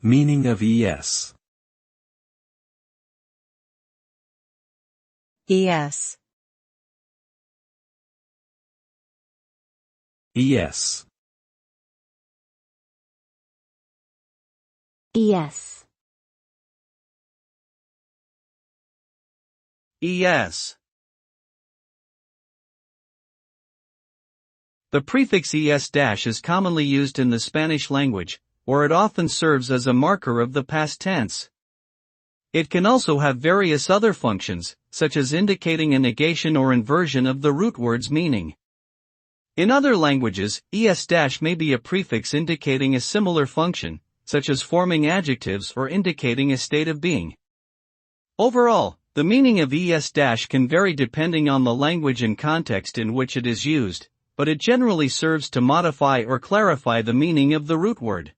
Meaning of es. es, Es. es, es. The prefix es- is commonly used in the Spanish language, or it often serves as a marker of the past tense. It can also have various other functions, such as indicating a negation or inversion of the root word's meaning. In other languages, es- may be a prefix indicating a similar function, such as forming adjectives or indicating a state of being. Overall, the meaning of es- can vary depending on the language and context in which it is used, but it generally serves to modify or clarify the meaning of the root word.